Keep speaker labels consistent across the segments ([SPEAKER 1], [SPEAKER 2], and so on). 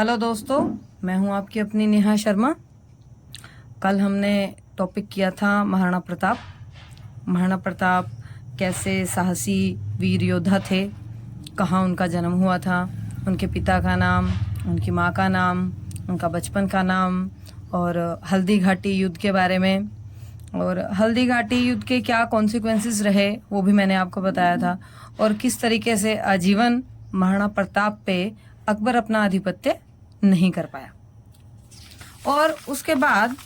[SPEAKER 1] Hello दोस्तों, मैं हूं आपकी अपनी नेहा शर्मा। कल हमने टॉपिक किया था महाराणा प्रताप। महाराणा प्रताप कैसे साहसी वीर योद्धा थे, कहाँ उनका जन्म हुआ था, उनके पिता का नाम, उनकी माँ का नाम, उनका बचपन का नाम और हल्दी घाटी युद्ध के बारे में, और हल्दी घाटी युद्ध के क्या कॉन्सिक्वेंसेस रहे वो भी मैंने आपको बताया था, और किस तरीके से आजीवन महाराणा प्रताप पे अकबर अपना आधिपत्य नहीं कर पाया। और उसके बाद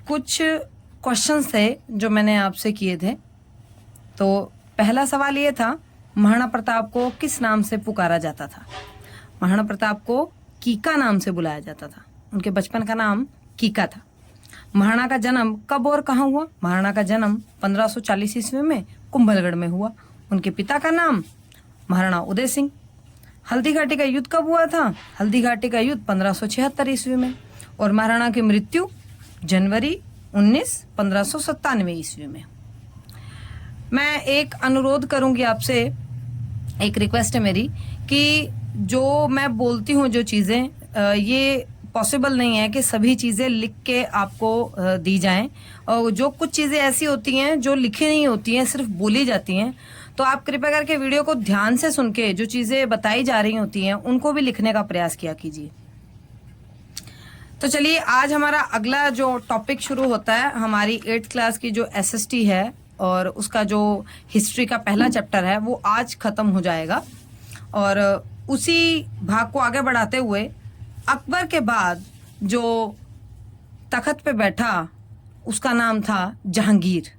[SPEAKER 1] कुछ क्वेश्चंस थे जो मैंने आपसे किए थे। तो पहला सवाल ये था, महाराणा प्रताप को किस नाम से पुकारा जाता था? महाराणा प्रताप को कीका नाम से बुलाया जाता था। उनके बचपन का नाम कीका था। महाराणा का जन्म कब और कहाँ हुआ? महाराणा का जन्म 1540 ईस्वी में कुंभलगढ़ में हुआ। उनके पिता का नाम महाराणा उदय सिंह। हल्दी घाटी का युद्ध कब हुआ था? हल्दी घाटी का युद्ध 1576 ईस्वी में। और महाराणा की मृत्यु जनवरी 19 1597 ईस्वी में। मैं एक अनुरोध करूंगी आपसे, एक रिक्वेस्ट है मेरी कि जो मैं बोलती हूँ जो चीज़ें, ये पॉसिबल नहीं है कि सभी चीज़ें लिख के आपको दी जाएं। और जो कुछ चीज़ें ऐसी होती हैं जो लिखी नहीं होती हैं, सिर्फ बोली जाती हैं, तो आप कृपया करके वीडियो को ध्यान से सुन के जो चीज़ें बताई जा रही होती हैं उनको भी लिखने का प्रयास किया कीजिए। तो चलिए, आज हमारा अगला जो टॉपिक शुरू होता है, हमारी 8th क्लास की जो SST है और उसका जो हिस्ट्री का पहला चैप्टर है वो आज खत्म हो जाएगा। और उसी भाग को आगे बढ़ाते हुए अकबर के बाद जो तख्त पे बैठा उसका नाम था Jahangir.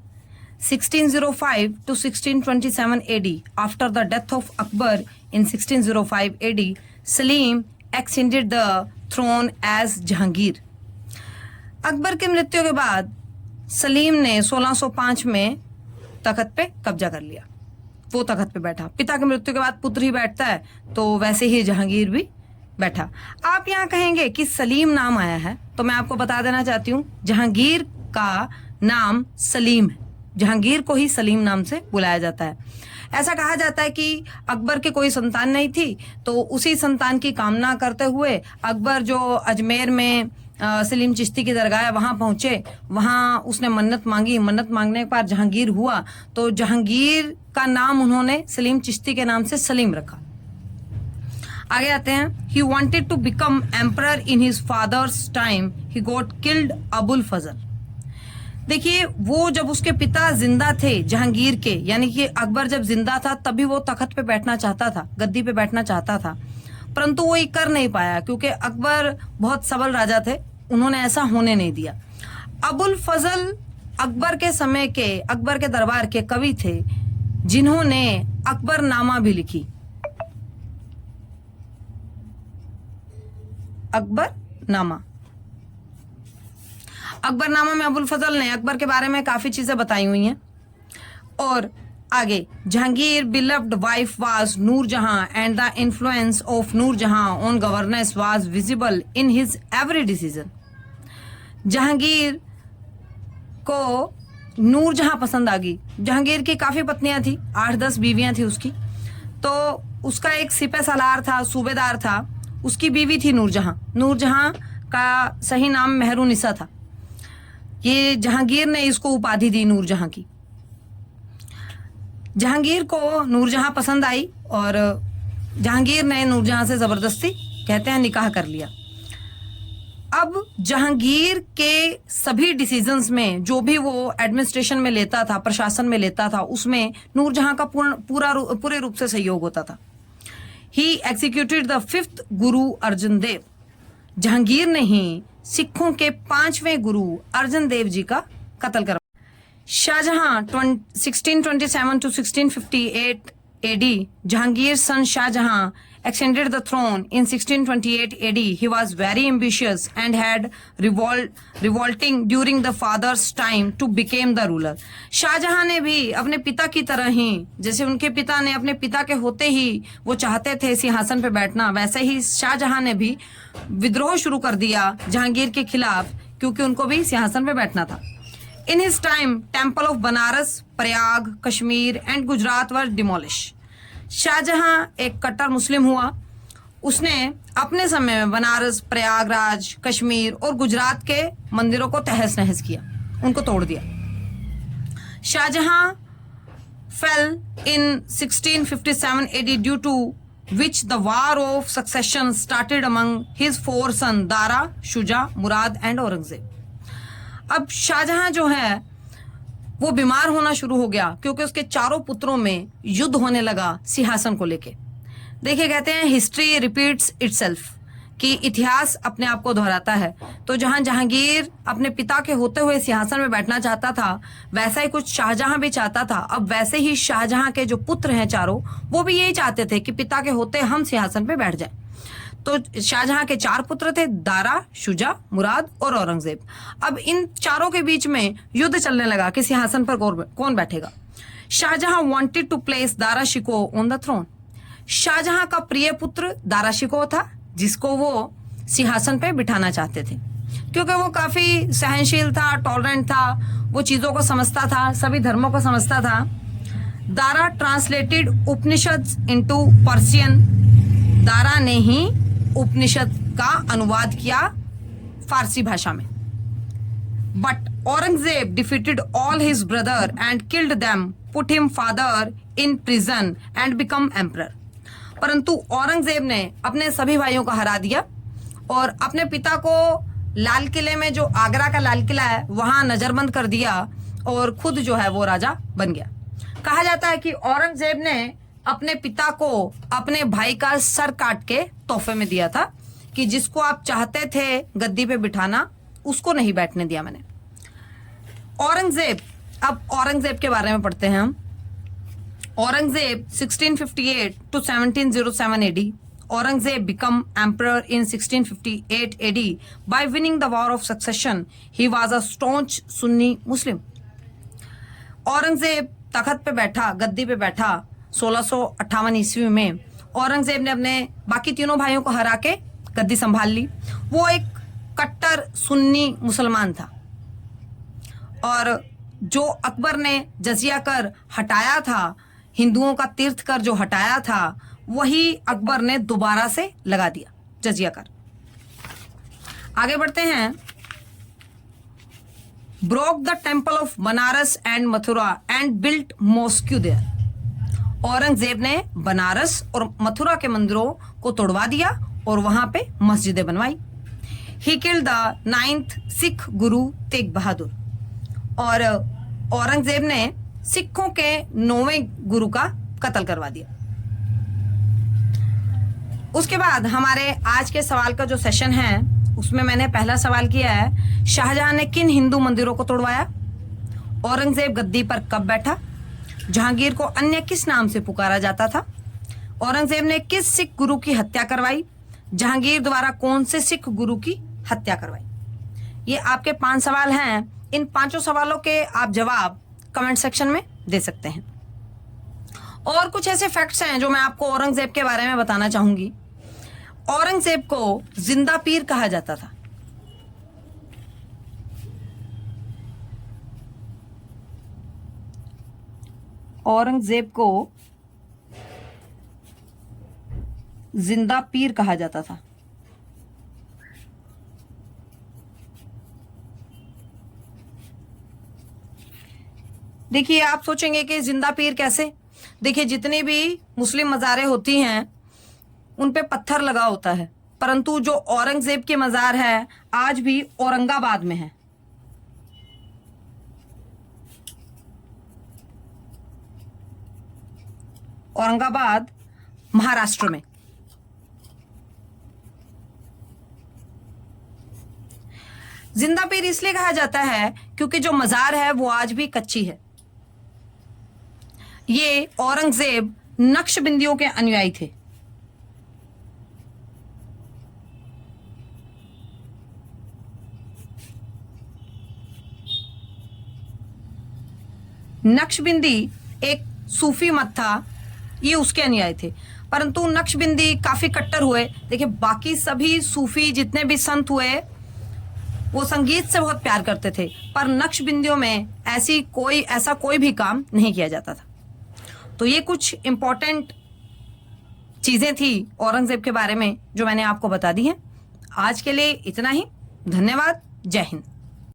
[SPEAKER 1] 1605 to 1627 AD, after the death of Akbar in 1605 AD, Salim ascended the throne as Jahangir. Akbar की मृत्यु के बाद सलीम ने 1605 में तख्त पे कब्जा कर लिया। वो तख्त पे बैठा। पिता की मृत्यु के बाद पुत्र ही बैठता है, तो वैसे ही जहांगीर भी बैठा। आप यहाँ कहेंगे कि सलीम नाम आया है, तो मैं आपको बता देना चाहती हूँ जहांगीर का नाम सलीम है। जहांगीर को ही सलीम नाम से बुलाया जाता है। ऐसा कहा जाता है कि अकबर के कोई संतान नहीं थी, तो उसी संतान की कामना करते हुए अकबर जो अजमेर में सलीम चिश्ती की दरगाह है वहां पहुंचे। वहां उसने मन्नत मांगी। मन्नत मांगने के बाद जहांगीर हुआ, तो जहांगीर का नाम उन्होंने सलीम चिश्ती के नाम से सलीम रखा। आगे आते हैं। He wanted to become emperor in his father's time, he got killed Abul Fazl. देखिए, वो जब उसके पिता जिंदा थे जहांगीर के, यानी कि अकबर जब जिंदा था तभी वो तख्त पे बैठना चाहता था, गद्दी पे बैठना चाहता था, परंतु वो ये कर नहीं पाया क्योंकि अकबर बहुत सबल राजा थे। उन्होंने ऐसा होने नहीं दिया। अबुल फजल अकबर के समय के, अकबर के दरबार के कवि थे जिन्होंने अकबरनामा भी लिखी। अकबरनामा में अबुल फजल ने अकबर के बारे में काफी चीजें बताई हुई हैं। और आगे, Jahangir beloved wife was Nur Jahan and the influence of Nur Jahan on governance was visible in his every decision. Jahangir को नूरजहां पसंद आ गई। जहांगीर की काफी पत्नियां थी, 8-10 बीवियां थी उसकी। तो उसका एक सिपह सालार था, सूबेदार था, उसकी बीवी थी नूरजहां। नूरजहां का सही नाम मेहरुनिसा था। ये जहांगीर ने इसको उपाधि दी नूरजहां की। जहांगीर को नूरजहां पसंद आई और जहांगीर ने नूरजहां से जबरदस्ती, कहते हैं, निकाह कर लिया। अब जहांगीर के सभी डिसीजंस में, जो भी वो एडमिनिस्ट्रेशन में लेता था, प्रशासन में लेता था, उसमें नूरजहां का पूरे रूप से सहयोग होता था। ही executed the 5th Guru Arjan Dev. Jahangir ने ही सिखों के 5वें गुरु अर्जन देव जी का कत्ल कर। Shahjahan 1627 to 1658 AD, Jahangir's son Shahjahan ascended the throne in 1628 AD. He was very ambitious and had revolting during the father's time to become the ruler. Shahjahan ने भी अपने पिता की तरह ही, जैसे उनके पिता ने अपने पिता के होते ही वो चाहते थे सिंहासन पे बैठना, वैसे ही शाहजहां ने भी विद्रोह शुरू कर दिया जहांगीर के खिलाफ, क्योंकि उनको भी सिंहासन पे बैठना था। In his time, temple of Banaras, Prayag, Kashmir and Gujarat were demolished. Shahjahan एक कट्टर मुस्लिम हुआ उसने अपने समय में बनारस, प्रयागराज, कश्मीर और गुजरात के मंदिरों को तहस नहस किया, उनको तोड़ दिया। Shah Jahan fell in 1657 AD due to which the war of succession started among his four sons Dara, Shuja, Murad and Aurangzeb. अब शाहजहां जो है वो बीमार होना शुरू हो गया क्योंकि उसके चारों पुत्रों में युद्ध होने लगा सिंहासन को लेके। देखिए, कहते हैं हिस्ट्री रिपीट्स इटसेल्फ, कि इतिहास अपने आप को दोहराता है। तो जहां जहांगीर अपने पिता के होते हुए सिंहासन में बैठना चाहता था, वैसा ही कुछ शाहजहां भी चाहता था। अब वैसे ही शाहजहां के जो पुत्र हैं चारों, वो भी यही चाहते थे कि पिता के होते हम सिंहासन पे बैठ जाएं। तो शाहजहां के 4 पुत्र थे, दारा, शुजा, मुराद और औरंगजेब। अब इन चारों के बीच में युद्ध चलने लगा कि सिंहासन पर कौन बैठेगा। Shah Jahan wanted to place Dara Shikoh on the throne. Shah Jahan का प्रिय पुत्र दारा शिकोह था, जिसको वो सिंहासन पे बिठाना चाहते थे, क्योंकि वो काफी सहनशील था, टॉलरेंट था, वो चीजों को समझता था, सभी धर्मों को समझता था। दारा ट्रांसलेटेड उपनिषद इनटू पर्शियन। दारा ने ही उपनिषद का अनुवाद किया फारसी भाषा में। But Aurangzeb defeated all his brother and killed them, put him father in prison and become emperor. परंतु औरंगजेब ने अपने सभी भाइयों को हरा दिया और अपने पिता को लाल किले में, जो आगरा का लाल किला है, वहां नजरबंद कर दिया और खुद जो है वो राजा बन गया। कहा जाता है कि औरंगजेब ने अपने पिता को अपने भाई का सर काट के तोहफे में दिया था, कि जिसको आप चाहते थे गद्दी पे बिठाना, उसको नहीं बैठने दिया मैंने। औरंगजेब, अब औरंगजेब के बारे में पढ़ते हैं हम। Aurangzeb 1658 to 1707 AD. Aurangzeb became emperor in 1658 AD by winning the war of succession. He was a staunch Sunni Muslim. Aurangzeb तख्त पे बैठा, गद्दी पे बैठा 1658 ईस्वी में। औरंगजेब ने अपने बाकी तीनों भाइयों को हरा के गद्दी संभाल ली। वो एक कट्टर सुन्नी मुसलमान था और जो अकबर ने जजिया कर हटाया था, हिंदुओं का तीर्थ कर जो हटाया था, वही अकबर ने दोबारा से लगा दिया, जजिया कर। आगे बढ़ते हैं। Broke the temple of Banaras and Mathura and built mosque there. Aurangzeb ने बनारस और मथुरा के मंदिरों को तोड़वा दिया और वहां पे मस्जिदें बनवाई। He killed the 9th Sikh Guru Tegh Bahadur. और औरंगजेब ने सिखों के 9वें गुरु का कत्ल करवा दिया। उसके बाद हमारे आज के सवाल का जो सेशन है, उसमें मैंने पहला सवाल किया है, शाहजहां ने किन हिंदू मंदिरों को तोड़वाया? औरंगजेब गद्दी पर कब बैठा? जहांगीर को अन्य किस नाम से पुकारा जाता था? औरंगजेब ने किस सिख गुरु की हत्या करवाई? जहांगीर द्वारा कौन से सिख गुरु की हत्या करवाई? ये आपके 5 सवाल हैं। इन 5 सवालों के आप जवाब कमेंट सेक्शन में दे सकते हैं। और कुछ ऐसे फैक्ट्स हैं जो मैं आपको औरंगजेब के बारे में बताना चाहूंगी। औरंगजेब को जिंदा पीर कहा जाता था। औरंगजेब को जिंदा पीर कहा जाता था। देखिए, आप सोचेंगे कि जिंदा पीर कैसे? देखिए, जितनी भी मुस्लिम मज़ारें होती हैं उन पे पत्थर लगा होता है, परंतु जो औरंगजेब की मज़ार है आज भी औरंगाबाद में है। औरंगाबाद, महाराष्ट्र में। जिंदा पीर इसलिए कहा जाता है क्योंकि जो मज़ार है वो आज भी कच्ची है। ये औरंगजेब नक्शबंदियों के अनुयायी थे। नक्शबंदी एक सूफी मत था, ये उसके अनुयायी थे, परंतु नक्शबंदी काफी कट्टर हुए। देखिए, बाकी सभी सूफी जितने भी संत हुए वो संगीत से बहुत प्यार करते थे, पर नक्शबंदियों में ऐसा कोई भी काम नहीं किया जाता था। तो ये कुछ इंपॉर्टेंट चीजें थी औरंगजेब के बारे में जो मैंने आपको बता दी हैं। आज के लिए इतना ही। धन्यवाद। जय हिंद।